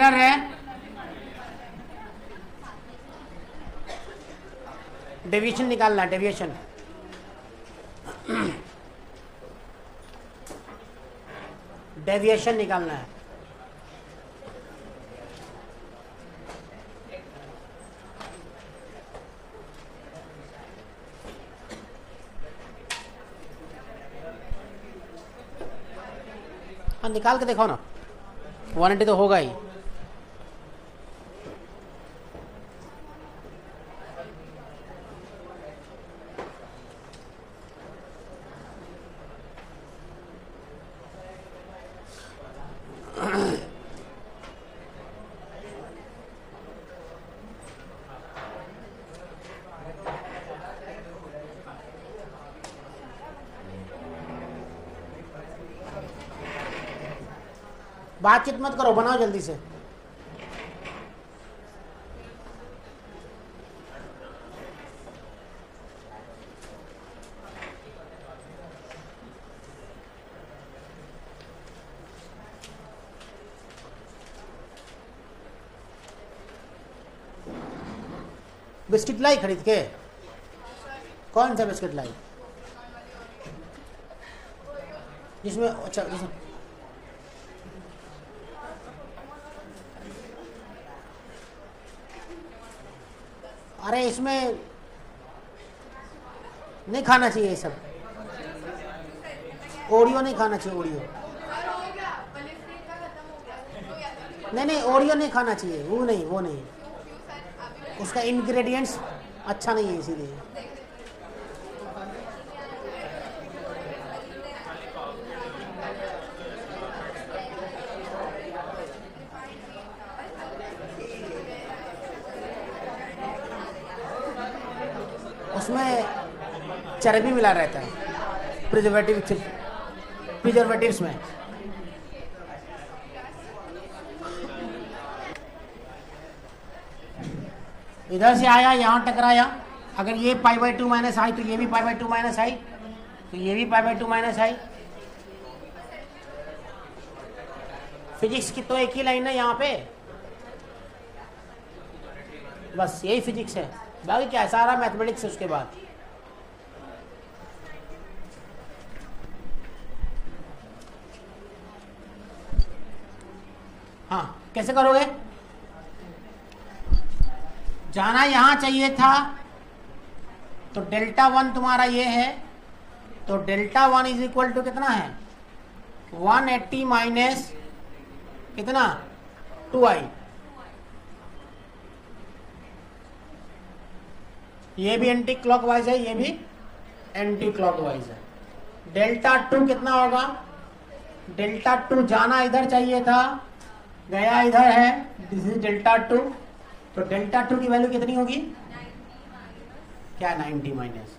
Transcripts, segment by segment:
Clear है? Deviation निकालना है, डेविएशन। डेविएशन निकालना है। हाँ निकाल के देखो ना, 180 तो होगा ही। बातचीत मत करो, बनाओ जल्दी से। बिस्किट लाई खरीद के? कौन सा बिस्किट लाई? जिसमें अच्छा जिसमें अरे इसमें नहीं खाना चाहिए ये सब। ओरियो नहीं खाना चाहिए, ओरियो नहीं, ओरियो नहीं खाना चाहिए, वो नहीं, उसका इंग्रेडिएंट्स अच्छा नहीं है इसीलिए। उसमें चर्बी मिला रहता है, प्रिजर्वेटिव्स में। इधर से आया, यहाँ टकराया, अगर ये π/2 माइनस आई तो ये भी π/2 माइनस आई, तो ये भी π/2 माइनस आई। फिजिक्स की तो एक ही लाइन है यहाँ पे, बस यही फिजिक्स है, बाकी क्या सारा मैथमेटिक्स है उसके बाद। हाँ कैसे करोगे? जाना यहां चाहिए था, तो Δ1 तुम्हारा ये है, तो Δ1 इज इक्वल टू कितना है? 180 माइनस कितना? 2i। ये भी एंटी क्लॉकवाइज है, ये भी एंटी क्लॉकवाइज है। Δ2 कितना होगा? Δ2 जाना इधर चाहिए था, गया इधर है, दिस इज Δ2, तो Δ2 की वैल्यू कितनी होगी? क्या 90 minus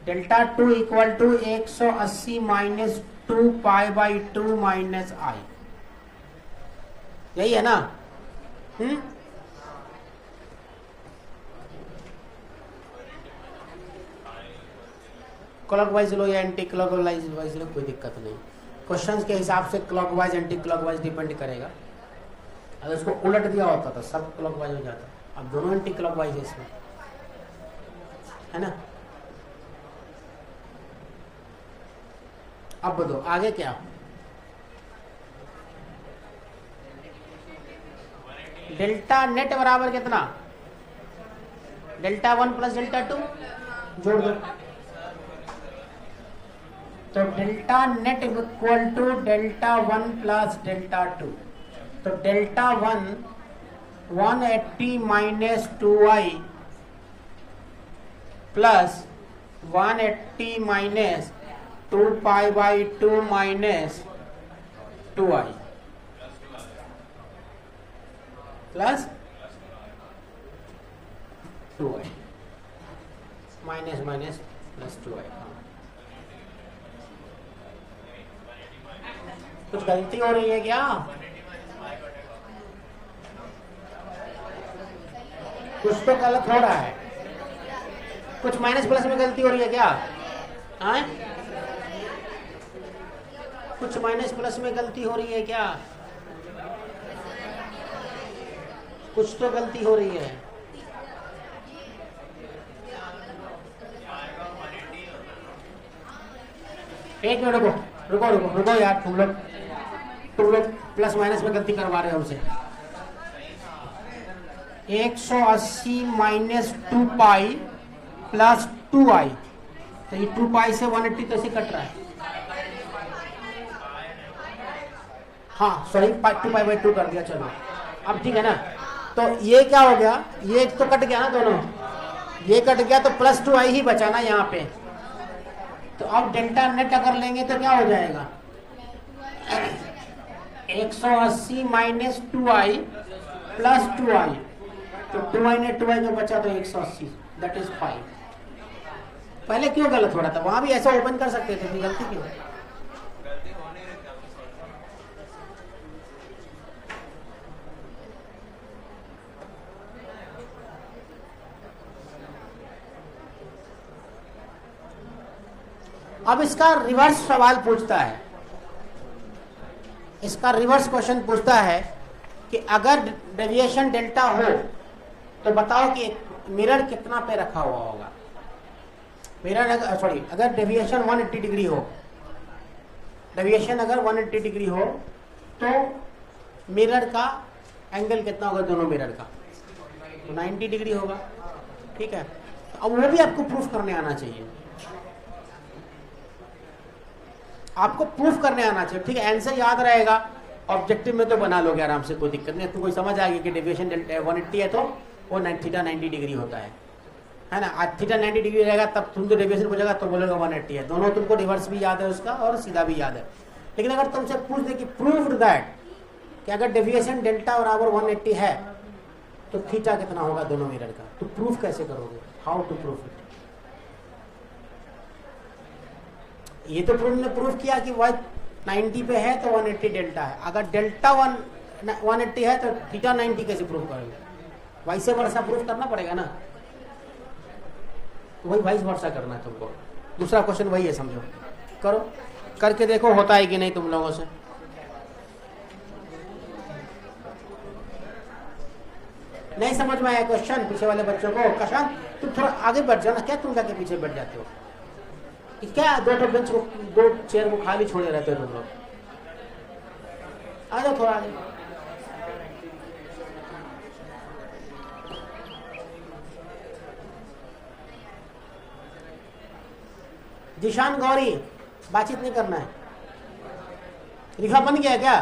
Δ2 equal to 180 minus 2π/2 minus i, यही है ना? क्लॉकवाइज लो या एंटी क्लॉकवाइज लो, कोई दिक्कत नहीं। क्वेश्चंस के हिसाब से क्लॉकवाइज एंटी क्लॉकवाइज डिपेंड करेगा। अगर इसको उलट दिया होता तो सब क्लॉकवाइज हो जाता, अब दोनों एंटी क्लॉकवाइज है इसमें, है ना? अब बताओ आगे क्या? डेल्टा नेट बराबर कितना? Δ1 प्लस Δ2 जोड़ दो, तो delta net equal to Δ1 plus Δ2, तो Δ1 180 minus 2i plus 180 minus 2π/2 minus 2i plus 2i minus minus plus 2i। कुछ गलती हो रही है क्या? कुछ तो गलत हो रहा है, कुछ माइनस प्लस में गलती हो रही है क्या? कुछ माइनस प्लस में गलती हो रही है क्या? कुछ तो गलती हो रही है। एक मिनट रुको रुको रुको रुको यार, तुम लोग प्लस माइनस में गलती करवा रहे हो हमसे। 180 माइनस 2 पाई प्लस 2i, तो ये 2 पाई से 180 कैसे कट रहा है? हाँ सॉरी, 2 पाई बाई 2 कर दिया, चलो अब ठीक है ना। तो ये क्या हो गया, ये तो कट गया ना दोनों, ये कट गया तो प्लस 2i ही बचा ना यहाँ पे। तो अब डेल्टा नेट अगर लेंगे तो क्या हो जाएगा, 180 माइनस 2i प्लस 2i, तो 2i ने 2i में बचा तो 180, दैट इज 5। पहले क्यों गलत हो रहा था, वहां भी ऐसा ओपन कर सकते थे, गलती क्यों? अब इसका रिवर्स सवाल पूछता है, इसका रिवर्स क्वेश्चन पूछता है कि अगर डेविएशन डेल्टा हो तो बताओ कि मिरर कितना पे रखा हुआ होगा। मिरर सॉरी, अगर डेविएशन 180 डिग्री हो, डेविएशन अगर 180 डिग्री हो तो मिरर का एंगल कितना होगा दोनों मिरर का, तो 90 डिग्री होगा। ठीक है, अब वो भी आपको प्रूफ करने आना चाहिए, आपको प्रूफ करने आना चाहिए। ठीक है, आंसर याद रहेगा, ऑब्जेक्टिव में तो बना लोगे आराम से, कोई दिक्कत नहीं है। तो कोई समझ आएगी कि डेविएशन 180 है तो वो थीटा 90 डिग्री होता है ना। आज थीटा 90 डिग्री रहेगा तब तुम तो डेविएशन पूछेगा तो बोलेगा 180 है। दोनों तुमको रिवर्स भी याद है उसका और सीधा भी याद है। लेकिन अगर तुमसे पूछ दे कि प्रूव्ड दैट कि अगर डेविएशन डेल्टा बराबर 180 है तो थीटा कितना होगा दोनों मिरर का, तो प्रूफ कैसे करोगे, हाउ टू प्रूफ इट? ये तो तुमने प्रूफ किया कि y 90 पे है तो 180 डेल्टा है। अगर डेल्टा 180 है तो थीटा 90 कैसे प्रूफ करोगे? वैसे वर्षा प्रूफ करना पड़ेगा ना, तो वही वाइस वर्षा करना है तुमको। दूसरा क्वेश्चन वही है, समझो, करो, करके देखो होता है कि नहीं तुम लोगों से। नहीं समझ में आया क्वेश्चन पीछे वाले बच्चों को? कशांत तुम थोड़ा आगे बढ़ जाना, क्या तुम जाके पीछे बैठ जाते हो? क्या दो बेंच को, दो चेयर को खाली छोड़े रहते हो तुम लोग? आ जाओ थोड़ा आगे। जिशान गौरी, बातचीत नहीं करना है। लिखा बन गया क्या?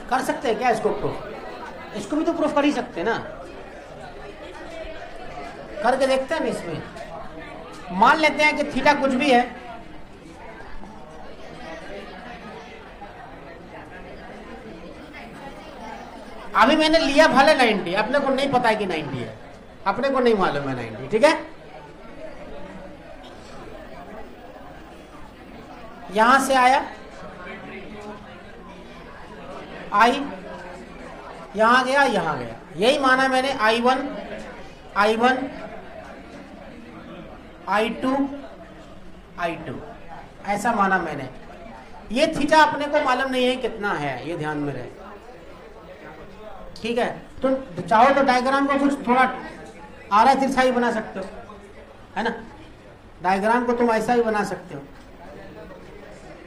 कर सकते हैं क्या इसको प्रूफ? इसको भी तो प्रूफ कर ही सकते हैं ना, करके देखते हैं ना। इसमें मान लेते हैं कि थीटा कुछ भी है, अभी मैंने लिया भले 90, अपने को नहीं पता है कि 90 है, अपने को नहीं मालूम है 90, ठीक है। यहां से आया I, यहां गया यहां गया, यही माना मैंने I1 I2 I2 ऐसा माना मैंने। ये थीटा अपने को मालूम नहीं है कितना है, ये ध्यान में रहे, ठीक है। तो चाहो तो डायग्राम को कुछ थोड़ा आरा तिरछा ही बना सकते हो, है ना। डायग्राम को तुम ऐसा ही बना सकते हो,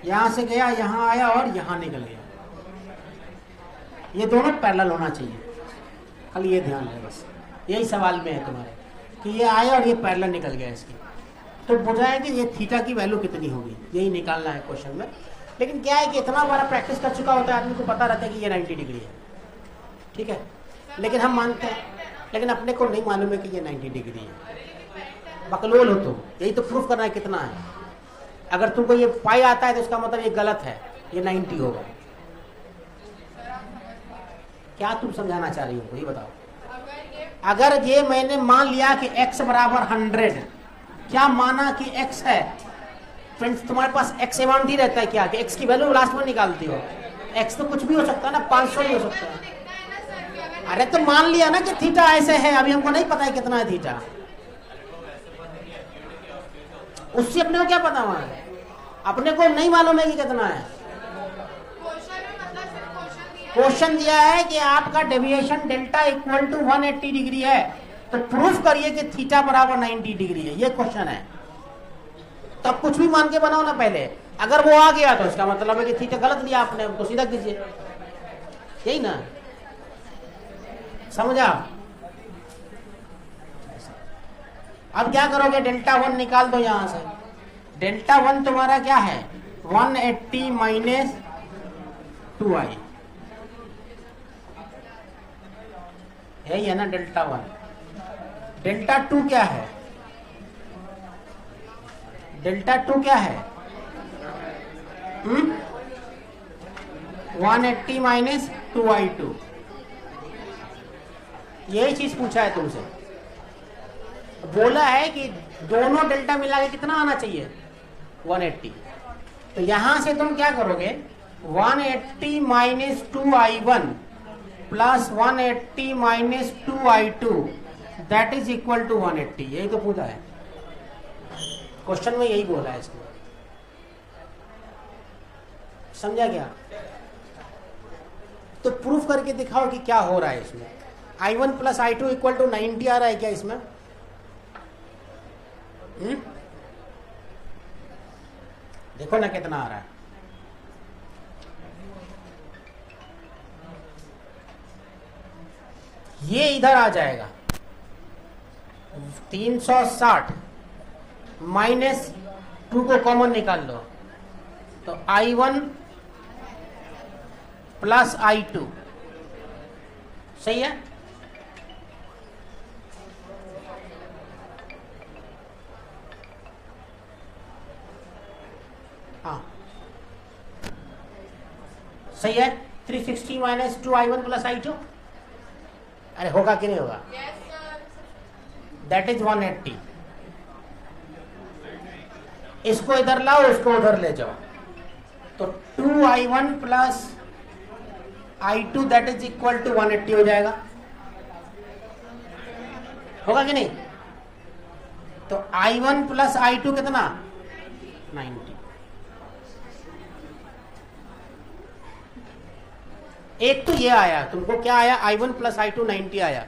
यहां से गया यहां आया और यहां निकल गया। ये दोनों पैरेलल होना चाहिए, खाली ये ध्यान है, बस यही सवाल में है तुम्हारे कि ये आया और ये पैरेलल निकल गया इसकी, तो बुझाए कि ये थीटा की वैल्यू कितनी होगी, यही निकालना है क्वेश्चन में। लेकिन क्या है कि इतना बार प्रैक्टिस कर चुका होता है आदमी को पता रहता है कि ये 90 डिग्री है, ठीक है। लेकिन हम मानते हैं, लेकिन अपने को नहीं मालूम है कि ये 90 डिग्री है। बकलोल हो तो यही तो प्रूफ करना है कितना है। अगर तुमको ये पाई आता है तो इसका मतलब ये गलत है, ये 90 होगा। क्या तुम समझाना चाह रही हो ये बताओ। अगर ये मैंने मान लिया कि x बराबर 100, क्या माना कि x है फ्रेंड्स, तुम्हारे पास x अमाउंट ही रहता है क्या कि x की वैल्यू लास्ट में निकालती हो, एक्स तो कुछ भी हो सकता है ना, 500 भी हो सकता है। अरे तो मान लिया ना कि थीटा ऐसे है, अभी हमको नहीं पता है कितना है थीटा, उससे अपने को क्या पता हुआ है, अपने को नहीं मालूम है कि कितना है। क्वेश्चन दिया है कि आपका deviation delta equal to 180 degree है, तो प्रूफ करिए कि थीटा बराबर 90 डिग्री है, ये क्वेश्चन है। तब कुछ भी मान के बनाओ ना पहले, अगर वो आ गया तो इसका मतलब है कि थीटा गलत लिया आपने, तो सीधा कीजिए, यही ना, समझा। अब क्या करोगे, डेल्टा 1 निकाल दो यहां से। डेल्टा 1 तुम्हारा क्या है, 180 माइनस 2i, यही है ना डेल्टा 1। डेल्टा 2 क्या है, डेल्टा 2 क्या है, 180 माइनस 2i2, यही चीज पूछा है तुमसे। बोला है कि दोनों डेल्टा मिला के कितना आना चाहिए, 180। तो यहां से तुम क्या करोगे, 180 minus 2i1 plus 180 minus 2i2 that is equal to 180, यही तो पूछा है क्वेश्चन में, यही बोला है इसमें, समझा क्या। तो प्रूफ करके दिखाओ कि क्या हो रहा है इसमें। i1 plus i2 equal to 90 आ रहा है क्या इसमें, देखो ना कितना आ रहा है, ये इधर आ जाएगा 360 माइनस 2 को कॉमन निकाल लो, तो i1 प्लस i2, सही है। हाँ सही है, 360 माइनस 2i1 प्लस i2, अरे होगा कि नहीं होगा, दैट इज 180। इसको इधर लाओ, इसको उधर ले जाओ, तो 2i1 plus i2 that is equal to 180 हो जाएगा, होगा कि नहीं। तो i1 प्लस i2 कितना, 90। एक तो ये आया, तुमको क्या आया, i1 प्लस i2 90 आया।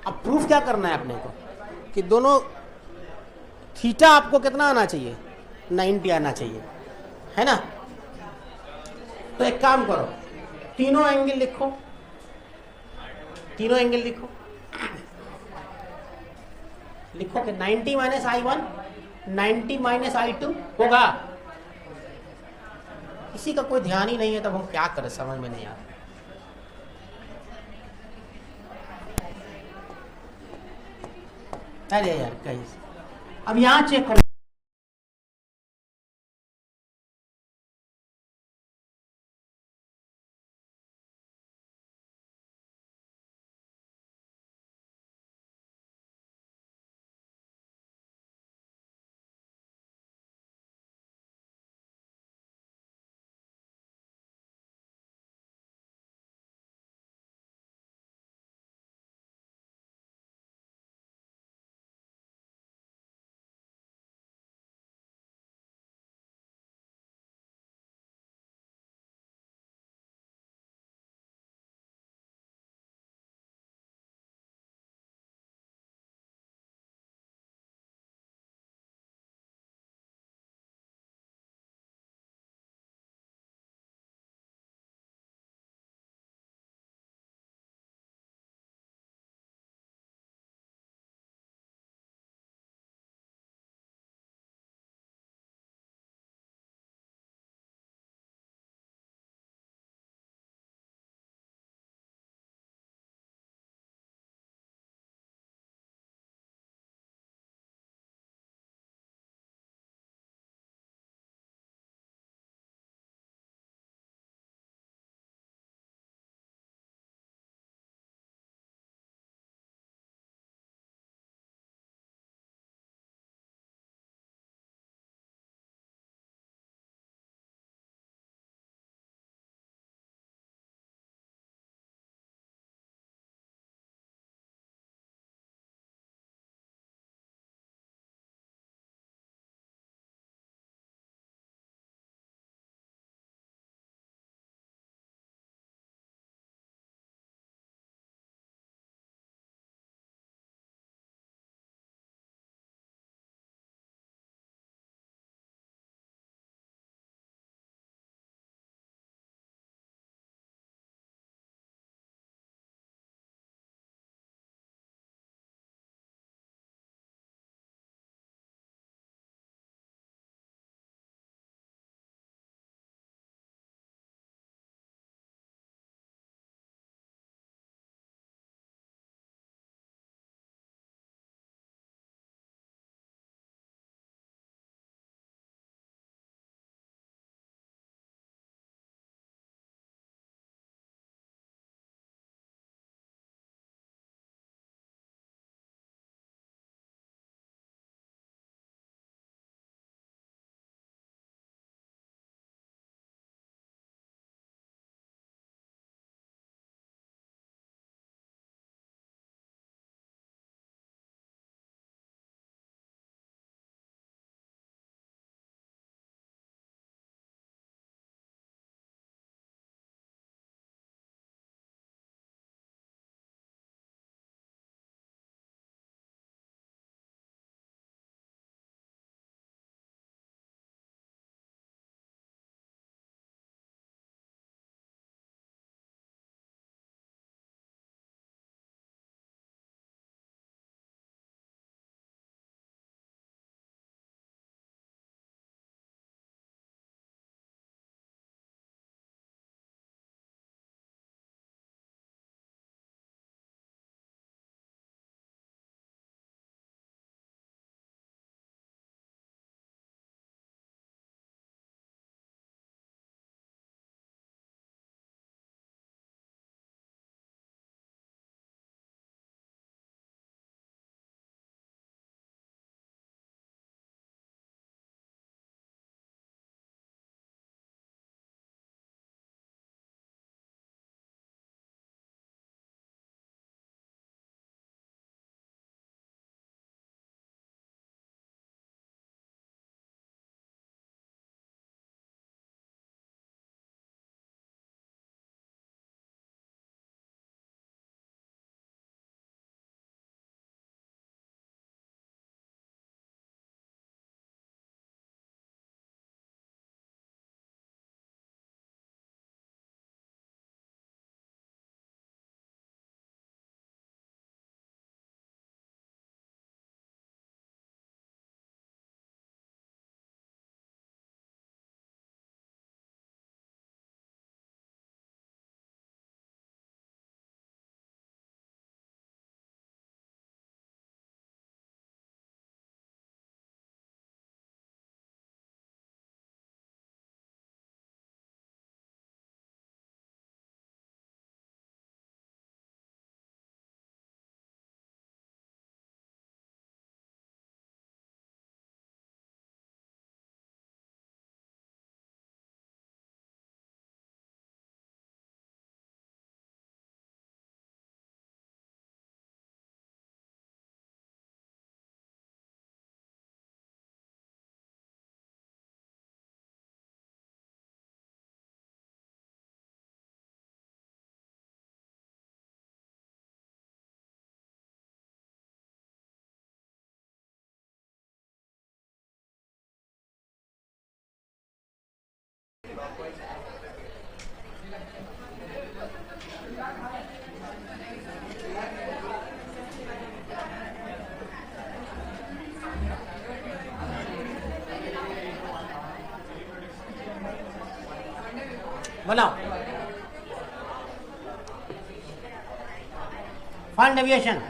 अब प्रूफ क्या करना है अपने को, कि दोनों थीटा आपको कितना आना चाहिए, 90 आना चाहिए, है ना। तो एक काम करो, तीनों एंगल लिखो, तीनों एंगल लिखो, लिखो कि 90 माइनस i1 90 माइनस i2 होगा। किसी का कोई ध्यान ही नहीं है, तब हम क्या करें, समझ में नहीं आता। अरे यार कहीं, अब यहां चेक करो, बनाओ फाइंड डेविएशन।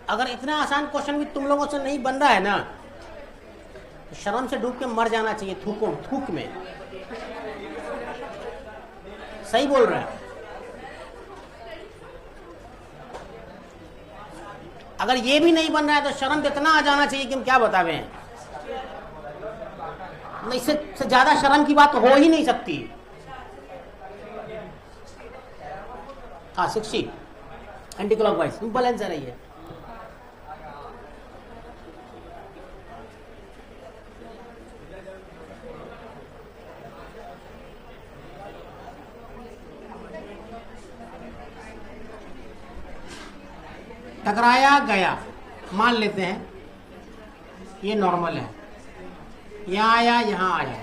अगर इतना आसान क्वेश्चन भी तुम लोगों से नहीं बन रहा है ना, तो शर्म से डूब के मर जाना चाहिए थूक में। सही बोल रहे हैं। अगर ये भी नहीं बन रहा है तो शर्म तो इतना आ जाना चाहिए कि हम क्या बतावे हैं। इससे ज्यादा शर्म की बात हो ही नहीं सकती। हाँ 60 एंटी क्लॉकवाइज सिंपल आंसर है ये। टकराया गया, मान लेते हैं ये नॉर्मल है, यहाँ आया यहाँ आया,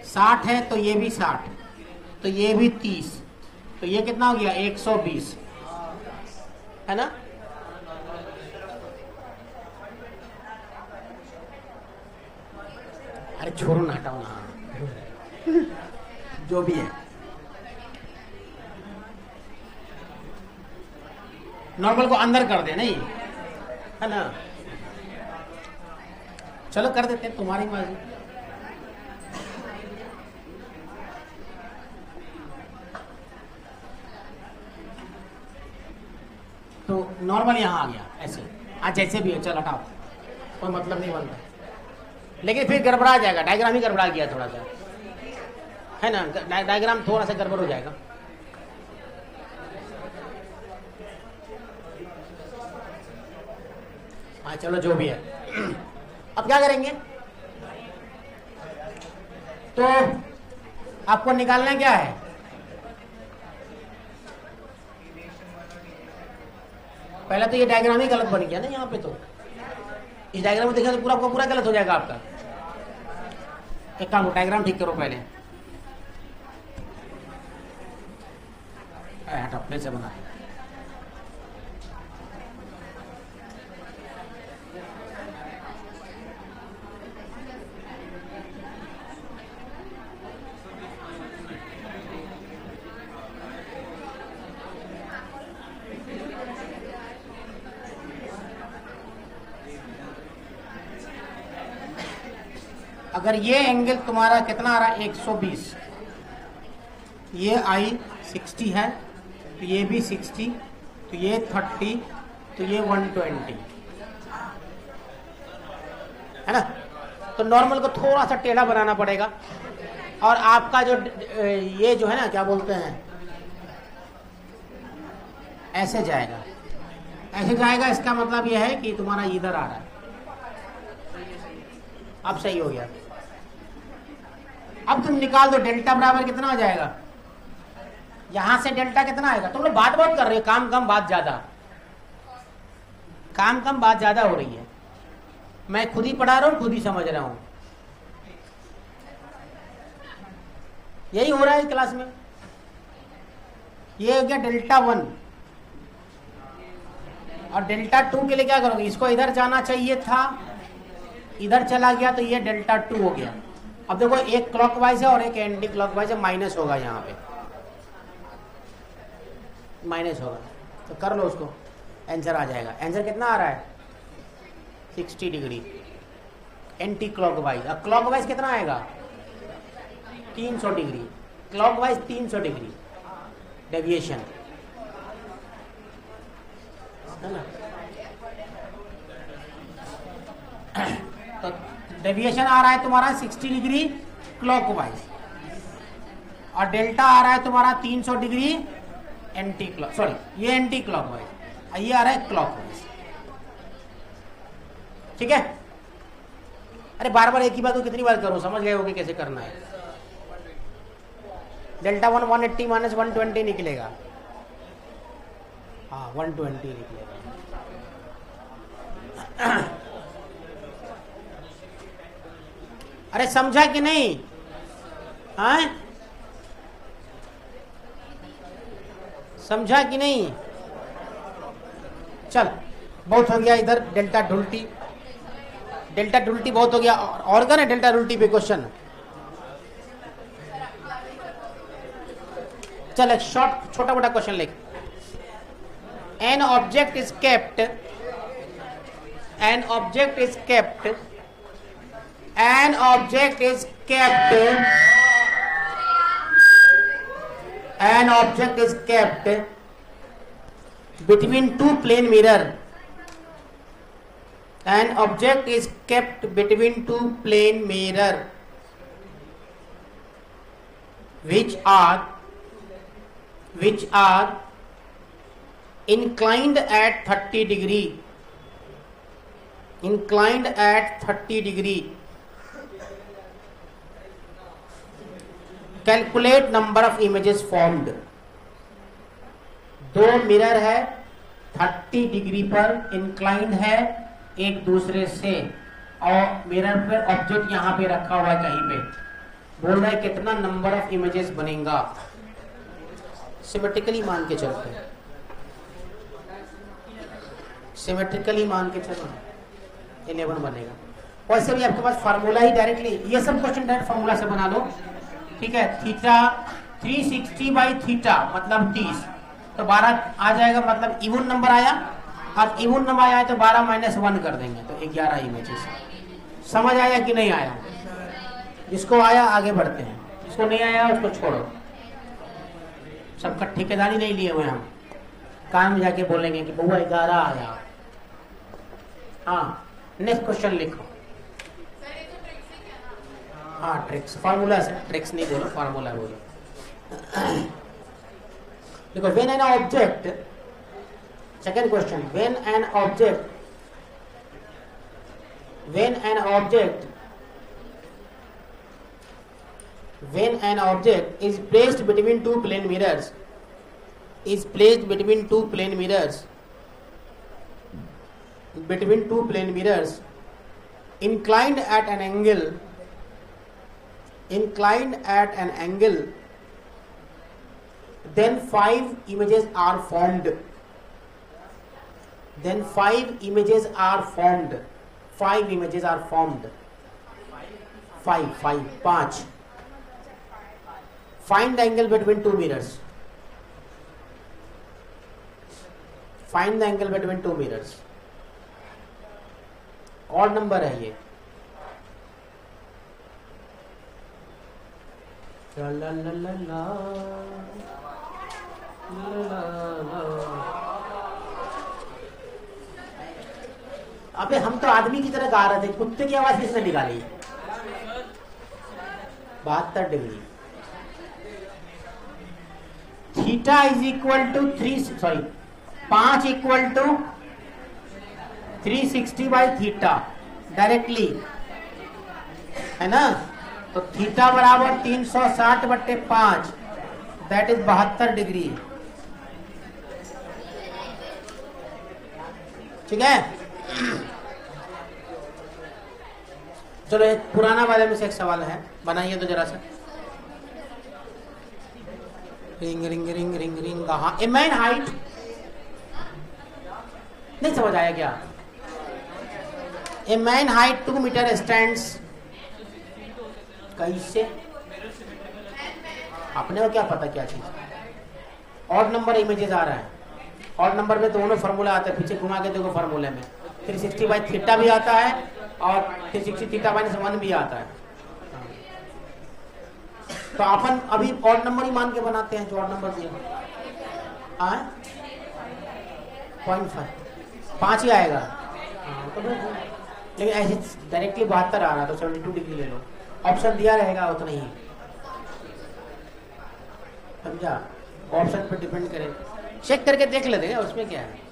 60 है तो ये भी 60, तो ये भी 30, तो ये कितना हो गया 120 है ना। अरे छोड़ो ना, हटाओ ना जो भी है। नॉर्मल को अंदर कर दे, नहीं है ना। चलो कर देते हैं, तुम्हारी मर्जी। तो नॉर्मल यहाँ आ गया ऐसे, आज जैसे भी है चल हटाओ, कोई मतलब नहीं बनता। लेकिन फिर गड़बड़ा जाएगा, डायग्राम ही गड़बड़ा गया थोड़ा सा, है ना। डायग्राम थोड़ा सा गड़बड़ हो जाएगा। हाँ चलो जो भी है। अब क्या करेंगे, तो आपको निकालना क्या है, पहले तो ये डायग्राम ही गलत बन गया ना यहाँ पे। तो इस डायग्राम में देखा तो पूरा पूरा गलत हो जाएगा आपका। एक काम, डायग्राम ठीक करो पहले, हटा अपने से बना। अगर ये एंगल तुम्हारा कितना आ रहा है 120, ये आई 60 है, तो ये भी 60, तो ये 30, तो ये 120 है ना। तो नॉर्मल को थोड़ा सा टेढ़ा बनाना पड़ेगा, और आपका जो ये जो है ना क्या बोलते हैं, ऐसे जाएगा, ऐसे जाएगा। इसका मतलब ये है कि तुम्हारा इधर आ रहा है। अब सही हो गया। अब तुम निकाल दो, डेल्टा बराबर कितना हो जाएगा, यहां से डेल्टा कितना आएगा। तुम लोग बात बहुत कर रहे हो, काम कम बात ज्यादा, काम कम बात ज्यादा हो रही है। मैं खुद ही पढ़ा रहा हूं, खुद ही समझ रहा हूं। यही हो रहा है क्लास में। ये हो गया डेल्टा 1, और डेल्टा 2 के लिए क्या करोगे, इसको इधर जाना चाहिए था, इधर चला गया, तो ये डेल्टा 2 हो गया। अब देखो एक क्लॉकवाइज है और एक एंटी क्लॉकवाइज है, माइनस होगा यहाँ पे, माइनस होगा। तो कर लो उसको, आंसर आ जाएगा। आंसर कितना आ रहा है 60 डिग्री एंटी क्लॉकवाइज। अब क्लॉकवाइज कितना आएगा 300 डिग्री, क्लॉकवाइज 300 डिग्री डेविएशन है ना। तो डेविएशन आ रहा है तुम्हारा 60 डिग्री क्लॉकवाइज, और डेल्टा आ रहा है तुम्हारा 300 डिग्री एंटी क्लॉक, सॉरी ये एंटी क्लॉकवाइज, ये आ रहा है क्लॉकवाइज। ठीक है। अरे बार बार एक ही बात को कितनी बार करूं, समझ गए होगे कैसे करना है। डेल्टा 1 180 माइनस 120 निकलेगा, हाँ 120 लिख लेगा। अरे समझा कि नहीं? हाँ समझा कि नहीं? चल बहुत हो गया इधर डेल्टा ढुलटी, डेल्टा ढुलटी बहुत हो गया। और करें डेल्टा ढुलटी पे क्वेश्चन। चल एक शॉर्ट छोटा मोटा क्वेश्चन लिख। An object is kept, an object is kept, an object is kept, an object is kept between two plane mirror, an object is kept between two plane mirror which are inclined at 30 degree, inclined at 30 degree. Calculate number of images formed. दो mirror है 30 degree पर, inclined है एक दूसरे से, और mirror पर object यहां पे रखा हुआ है कहीं पे। बोल रहा है कितना नंबर ऑफ इमेजेस बनेगा। सिमेट्रिकली मान के चलते हैं, सिमेट्रिकली मान के चलो 11 बनेगा। वैसे भी आपके पास फार्मूला ही डायरेक्टली, ये सब क्वेश्चन डायरेक्ट फार्मूला से बना लो, ठीक है। थीटा 360 बाई थीटा मतलब 30, तो 12 आ जाएगा, मतलब इवन नंबर आया, और इवन नंबर आया तो 12 माइनस 1 कर देंगे तो 11 इमेजेस। समझ आया कि नहीं आया? जिसको आया आगे बढ़ते हैं, जिसको नहीं आया उसको छोड़ो। सबका ठेकेदारी नहीं लिए हुए हम, काम में जाके बोलेंगे कि बउआ 11 आया। हाँ नेक्स्ट क्वेश्चन लिखो। हाँ ट्रिक्स, फार्मूला से, ट्रिक्स नहीं बोलो, फार्मूला बोलो। देखो when an object, second question, when an object is placed between two plane mirrors, inclined at an angle, then 5 images are formed. Then 5 images are formed. 5 images are formed. 5. Find the angle between two mirrors. Find the angle between two mirrors. Odd number है ये। ला ला ला ला ला ला ला। अबे हम तो आदमी की तरह गा रहे थे, कुत्ते की आवाज किसने निकाली? 72 degree. Theta is equal to 5 equal to 360 by theta directly, है ना। तो थीटा बराबर 360/5, दैट इज 72 डिग्री। ठीक है। चलो एक पुराना वाले में से एक सवाल है, बनाइए तो जरा सा। Ring ring ring ring ring कहा ए मैन हाइट, नहीं समझ आया क्या? A man height 2 metre stands, कैसे? अपने को क्या पता क्या चीज। ऑड नंबर इमेजेस आ रहा है, ऑड नंबर में दोनों फार्मूला आता है, पीछे घुमा के देखो फार्मूले में 360 बाई थीटा भी आता है और 360 थीटा माइनस 1 भी आता है। तो अपन अभी ऑड नंबर ही मान के बनाते हैं, जो ऑड नंबर दिया 0.5 ही आएगा। तो लेकिन ऐसे डायरेक्टली 72 आ रहा तो 72 डिग्री ले लो, ऑप्शन दिया रहेगा उतना ही, समझा? ऑप्शन पे डिपेंड करे, चेक करके देख लेते उसमें क्या है।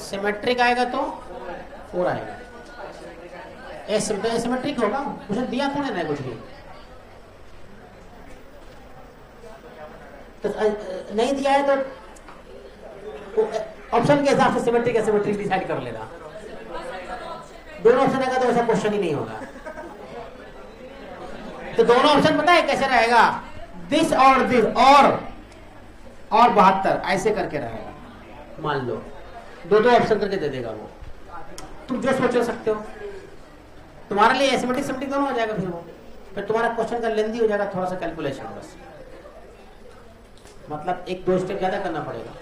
सिमेट्रिक आएगा तो 4 आएगा, एसिमेट्रिक होगा, उसे दिया थोड़े ना कुछ भी। तो नहीं दिया है तो ऑप्शन के हिसाब से सिमेट्रिक एसिमेट्रिक डिसाइड कर लेना। दोनों ऑप्शन आएगा तो ऐसा क्वेश्चन ही नहीं होगा। तो दोनों ऑप्शन पता है कैसे रहेगा, दिस और दिस और 72 ऐसे करके रहेगा। मान लो दो ऑप्शन करके दे देगा वो, तुम जो सोच सकते हो। तुम्हारे लिए एसिमेट्रिक सिमेट्रिक दोनों हो जाएगा, फिर तुम्हारा क्वेश्चन का लेंथी हो जाएगा, थोड़ा सा कैलकुलेशन बस, मतलब एक दो स्टेप ज्यादा करना पड़ेगा।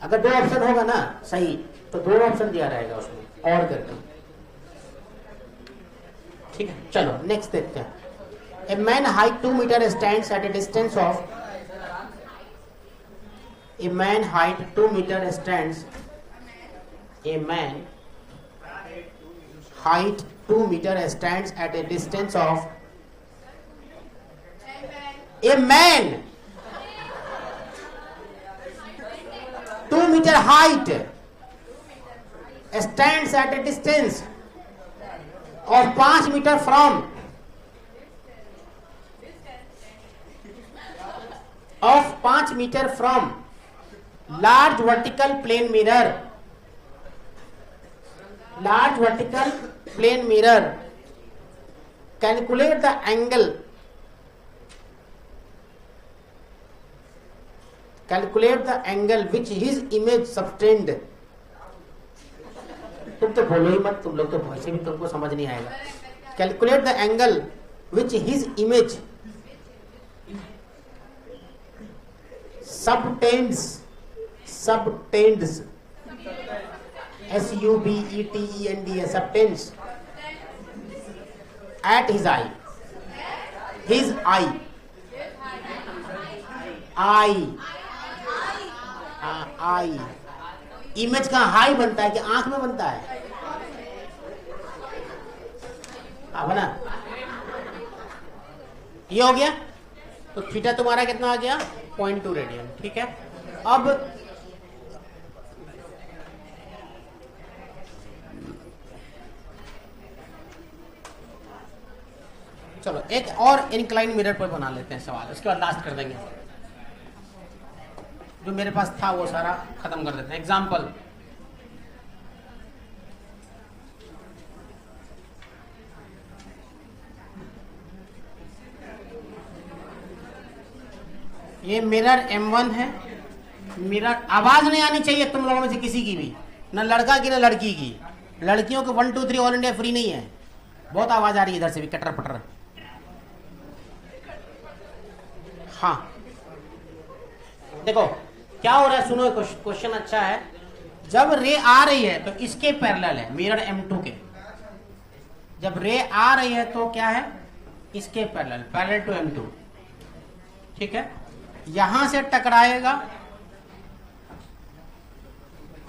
अगर दो ऑप्शन होगा ना सही तो दो ऑप्शन दिया रहेगा उसमें और करके। ठीक है, चलो नेक्स्ट देखते हैं। A man height 2 metre stands at a distance of A man height 2 meter stands. A man height 2 meter stands at a distance of. A man 2 meter height stands at a distance of 5 meter from. Of 5 meter from. Large vertical plane mirror. Large vertical plane mirror. Calculate the angle. Calculate the angle which his image subtend. तुम तो बोलो ही मत, तुम लोग तो वैसे भी तुमको समझ नहीं आएगा। Calculate the angle which his image subtends. Subtends. SUBETEND. Subtends. At his eye. His eye. Eye. Eye. Image का हाई बनता है कि आंख में बनता है? बना ये हो गया। तो थीटा तुम्हारा कितना आ गया? 0.2 रेडियन। ठीक है, अब चलो एक और इंक्लाइन मिरर पर बना लेते हैं सवाल, उसके बाद लास्ट कर देंगे। जो मेरे पास था वो सारा खत्म कर देते हैं। एग्जाम्पल, ये मिरर M1 है। मिरर, आवाज नहीं आनी चाहिए तुम लोगों में से किसी की भी, ना लड़का की ना लड़की की। लड़कियों को 1 2 3 ऑल इंडिया फ्री नहीं है। बहुत आवाज आ रही है इधर से भी, कटर पटर। हाँ देखो क्या हो रहा है, सुनो क्वेश्चन अच्छा है। जब रे आ रही है तो इसके पैरेलल है, मिरर M2 के। जब रे आ रही है तो क्या है, इसके पैरेलल टू M2। ठीक है, यहां से टकराएगा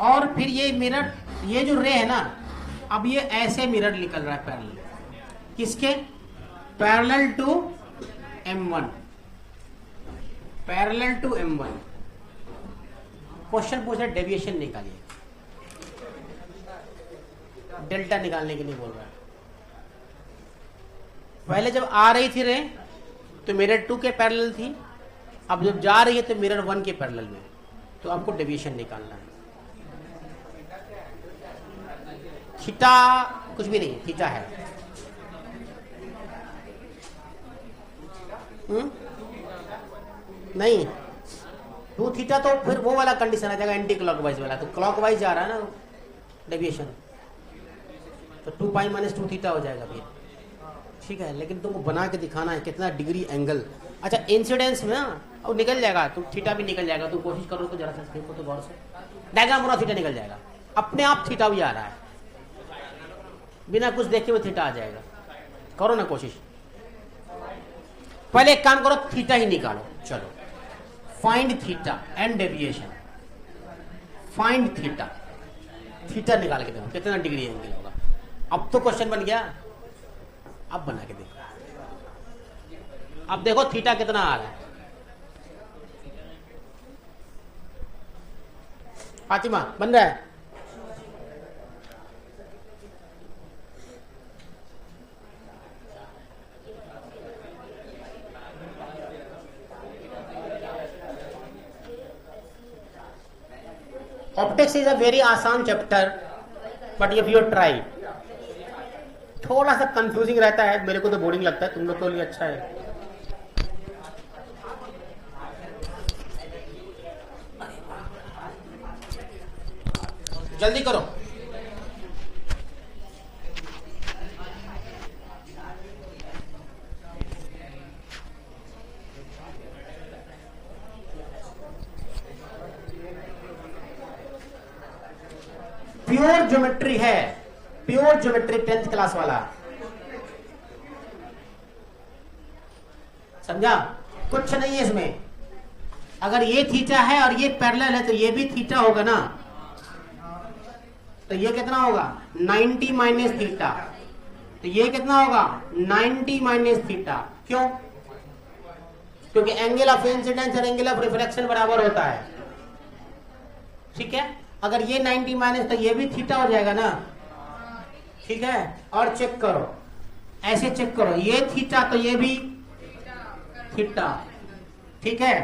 और फिर ये मिरर, ये जो रे है ना, अब ये ऐसे मिरर निकल रहा है पैरेलल, किसके? Parallel to M1। Parallel to M1। Question पूछ रहा है डेविएशन निकालिए, डेल्टा निकालने के लिए बोल रहा है। पहले जब आ रही थी रे तो मिरर 2 के पैरेलल थी, अब जब जा रही है तो मिरर 1 के पैरेलल में, तो आपको डेविएशन निकालना है। थीटा कुछ भी नहीं, थीटा है। नहीं, 2 थीटा तो फिर वो वाला कंडीशन आ जाएगा, एंटी क्लॉकवाइज वाला। तो क्लॉकवाइज जा रहा है ना डेविएशन, तो 2 पाई माइनस 2 थीटा हो जाएगा फिर। ठीक है, लेकिन तुमको बना के दिखाना है कितना डिग्री एंगल। अच्छा, इंसिडेंस में ना और निकल जाएगा, तो थीटा भी निकल जाएगा। तुम कोशिश करो तो जरा सा देखो तो गौर से, डायग्राम बना, थीटा निकल जाएगा अपने आप। थीटा भी आ रहा है, बिना कुछ देखे हुए थीटा आ जाएगा। करो ना कोशिश। पहले एक काम करो, थीटा ही निकालो। चलो, find theta and deviation. Find theta, theta निकाल के देखो कितना डिग्री एंगल होगा। अब तो क्वेश्चन बन गया, अब बना के देखो। अब देखो थीटा कितना आ रहा है। फातिमा बन रहा है? ऑप्टिक्स इज अ वेरी आसान chapter, but if you try, थोड़ा सा कंफ्यूजिंग रहता है, मेरे को तो बोरिंग लगता है, तुम लोग के लिए अच्छा है। जल्दी करो। प्योर ज्योमेट्री है, प्योर ज्योमेट्री 10th क्लास वाला, समझा? कुछ नहीं है इसमें। अगर ये थीटा है और ये पैरेलल है तो ये भी थीटा होगा ना, तो ये कितना होगा 90 माइनस थीटा, तो ये कितना होगा 90 माइनस थीटा। क्यों? क्योंकि एंगल ऑफ इंसिडेंस और एंगल ऑफ रिफ्रैक्शन बराबर होता है, ठीक है? अगर ये 90 माइनस तो ये भी थीटा हो जाएगा ना, ठीक है? और चेक करो, ऐसे चेक करो, ये थीटा तो ये भी थीटा, ठीक है?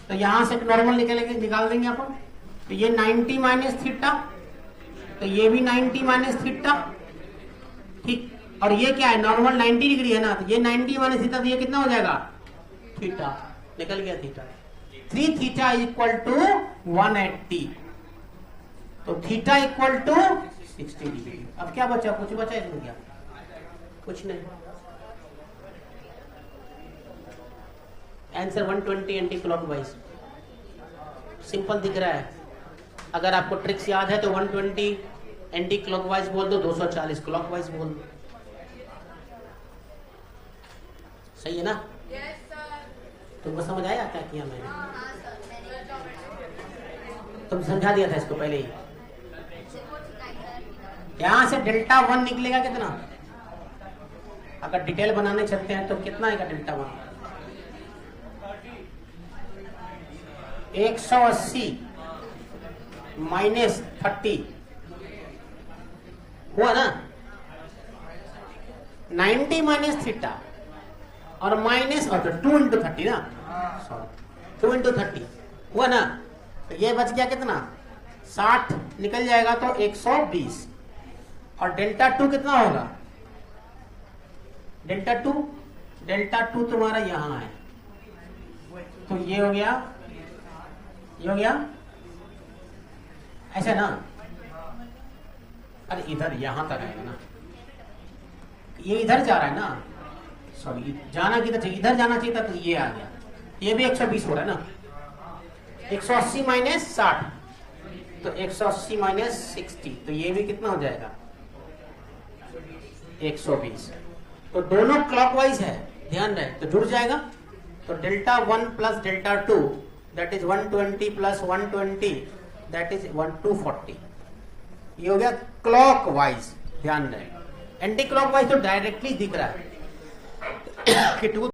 तो यहां से नॉर्मल निकाल देंगे अपन, तो ये 90 माइनस थीटा, तो ये भी 90 माइनस थीटा, ठीक? और ये क्या है, नॉर्मल 90 डिग्री है ना, तो ये 90 माइनस थीटा, तो ये कितना हो जाएगा थीटा, निकल गया थीटा। 3 थीटा इक्वल टू 180, तो थीटा इक्वल टू 60 डिग्री। अब क्या बचा, कुछ बचा इसमें क्या? कुछ नहीं। आंसर 120 एंटी क्लॉकवाइज, सिंपल दिख रहा है। अगर आपको ट्रिक्स याद है तो 120 एंटी क्लॉकवाइज बोल दो, 240 क्लॉकवाइज बोल दो, सही है ना? तुमको समझ आया क्या किया मैंने? तुम समझा दिया था इसको पहले ही। यहां से डेल्टा 1 निकलेगा कितना? अगर डिटेल बनाने चलते हैं तो कितना आएगा डेल्टा 1? 180 माइनस 30 हुआ ना, 90 माइनस थीटा और माइनस, और 2 इंटू 30 ना, सॉरी 2 इंटू 30 हुआ ना, तो ये बच गया कितना 60 निकल जाएगा, तो 120। और डेल्टा 2 कितना होगा? डेल्टा टू तुम्हारा यहां है, तो ये हो गया, ये हो गया, ऐसा ना? अरे इधर यहां तक आएगा ना, ये इधर जा रहा है ना, सॉरी जाना किधर चाहिए, इधर जाना चाहिए था, तो ये आ गया, ये भी 120 हो रहा है ना, 180 माइनस 60, तो 180 माइनस 60, तो ये भी कितना हो जाएगा 120। तो दोनों क्लॉकवाइज है, ध्यान रहे, तो जुड़ जाएगा। तो delta 1 plus delta 2 that is 120 plus 120 that is 240। ये हो गया क्लॉकवाइज, ध्यान रहे। एंटी क्लॉकवाइज तो डायरेक्टली दिख रहा है कि 2